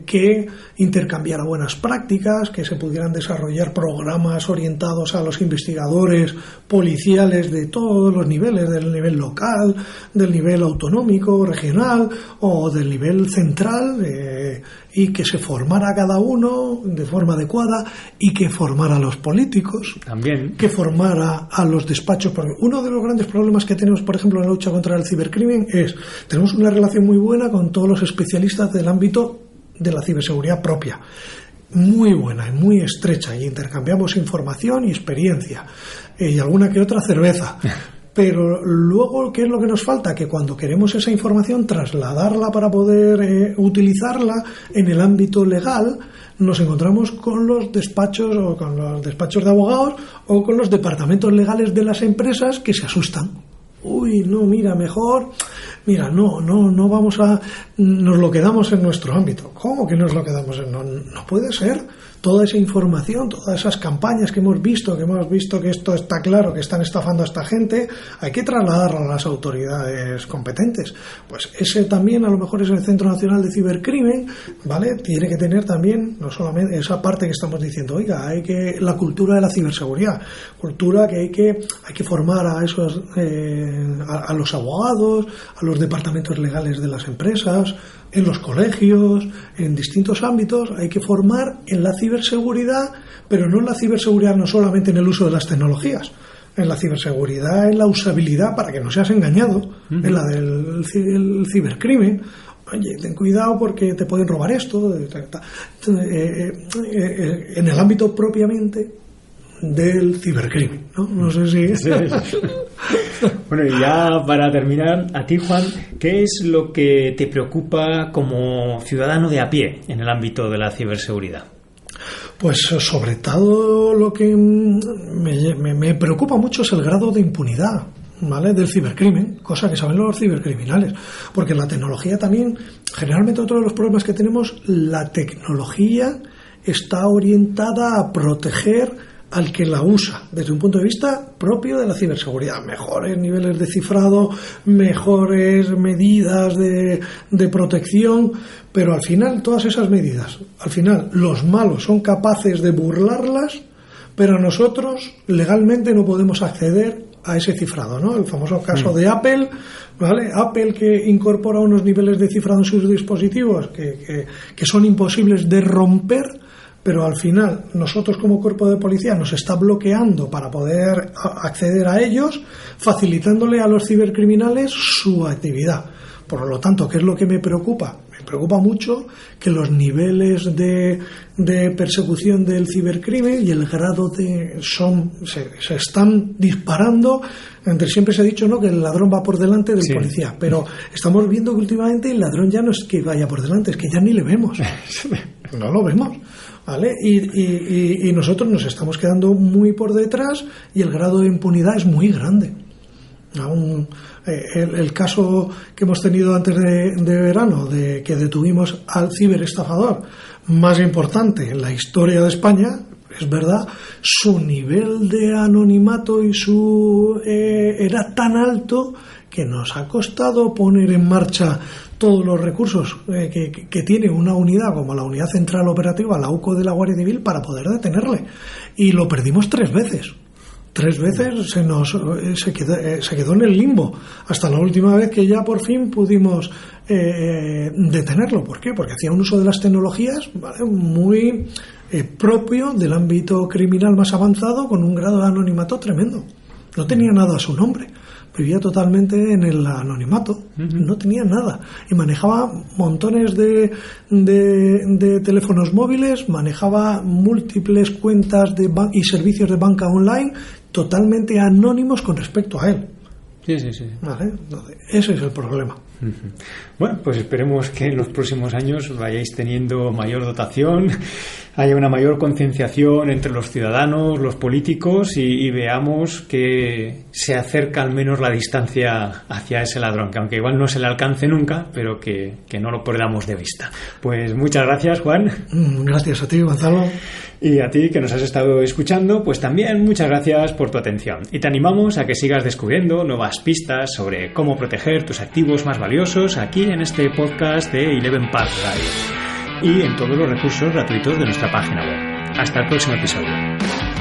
Que intercambiara buenas prácticas, que se pudieran desarrollar programas orientados a los investigadores policiales de todos los niveles, del nivel local, del nivel autonómico, regional o del nivel central, y que se formara cada uno de forma adecuada y que formara a los políticos, también, que formara a los despachos. Porque uno de los grandes problemas que tenemos, por ejemplo, en la lucha contra el cibercrimen es, tenemos una relación muy buena con todos los especialistas del ámbito de la ciberseguridad propia, muy buena y muy estrecha, y intercambiamos información y experiencia, y alguna que otra cerveza. Pero luego, ¿qué es lo que nos falta? Que cuando queremos esa información, trasladarla para poder utilizarla en el ámbito legal, nos encontramos con los despachos o con los despachos de abogados o con los departamentos legales de las empresas que se asustan. Uy, no, mira, mejor, mira, no vamos a, nos lo quedamos en nuestro ámbito. ¿Cómo que nos lo quedamos en? No puede ser. Toda esa información, todas esas campañas que hemos visto que esto está claro, que están estafando a esta gente, hay que trasladarlo a las autoridades competentes. Pues ese también, a lo mejor, es el Centro Nacional de Cibercrimen, ¿vale? Tiene que tener también, no solamente esa parte que estamos diciendo, oiga, hay que, la cultura de la ciberseguridad, cultura que hay que formar a esos, a los abogados, a los departamentos legales de las empresas, en los colegios, en distintos ámbitos, hay que formar en la ciberseguridad, pero no en la ciberseguridad no solamente en el uso de las tecnologías, en la ciberseguridad, en la usabilidad para que no seas engañado, en la del cibercrimen. Oye, ten cuidado porque te pueden robar esto, en el ámbito propiamente del cibercrimen, ¿no? No sé si... Sí. Bueno, y ya para terminar, a ti, Juan, ¿qué es lo que te preocupa como ciudadano de a pie en el ámbito de la ciberseguridad? Pues sobre todo lo que me preocupa mucho es el grado de impunidad, ¿vale?, del cibercrimen, cosa que saben los cibercriminales, porque la tecnología también, generalmente otro de los problemas que tenemos, la tecnología está orientada a proteger al que la usa, desde un punto de vista propio de la ciberseguridad. Mejores niveles de cifrado, mejores medidas de protección, pero al final todas esas medidas, al final los malos son capaces de burlarlas, pero nosotros legalmente no podemos acceder a ese cifrado, ¿no? El famoso caso de Apple, ¿vale? Apple, que incorpora unos niveles de cifrado en sus dispositivos que son imposibles de romper, pero al final nosotros como cuerpo de policía nos está bloqueando para poder acceder a ellos, facilitándole a los cibercriminales su actividad. Por lo tanto, ¿qué es lo que me preocupa? Me preocupa mucho que los niveles de persecución del cibercrimen y el grado se están disparando. Siempre se ha dicho, ¿no?, que el ladrón va por delante del policía, pero estamos viendo que últimamente el ladrón ya no es que vaya por delante, es que ya ni le vemos. No lo vemos, ¿vale? Y nosotros nos estamos quedando muy por detrás y el grado de impunidad es muy grande. El caso que hemos tenido antes de verano, de que detuvimos al ciberestafador más importante en la historia de España, es verdad, su nivel de anonimato y era tan alto que nos ha costado poner en marcha todos los recursos que tiene una unidad como la Unidad Central Operativa, la UCO de la Guardia Civil, para poder detenerle. Y lo perdimos 3 veces. 3 veces se quedó en el limbo, hasta la última vez que ya por fin pudimos detenerlo. ¿Por qué? Porque hacía un uso de las tecnologías, ¿vale?, muy propio del ámbito criminal más avanzado, con un grado de anonimato tremendo. No tenía nada a su nombre, vivía totalmente en el anonimato, no tenía nada, y manejaba montones de teléfonos móviles, manejaba múltiples cuentas y servicios de banca online totalmente anónimos con respecto a él. Sí. ¿Vale? Ese es el problema. Bueno, pues esperemos que en los próximos años vayáis teniendo mayor dotación, haya una mayor concienciación entre los ciudadanos, los políticos y veamos que se acerca al menos la distancia hacia ese ladrón, que aunque igual no se le alcance nunca, pero que no lo perdamos de vista. Pues muchas gracias, Juan. Gracias a ti, Gonzalo. Y a ti que nos has estado escuchando, pues también muchas gracias por tu atención. Y te animamos a que sigas descubriendo nuevas pistas sobre cómo proteger tus activos más valiosos aquí en este podcast de Eleven Path Radio y en todos los recursos gratuitos de nuestra página web. Hasta el próximo episodio.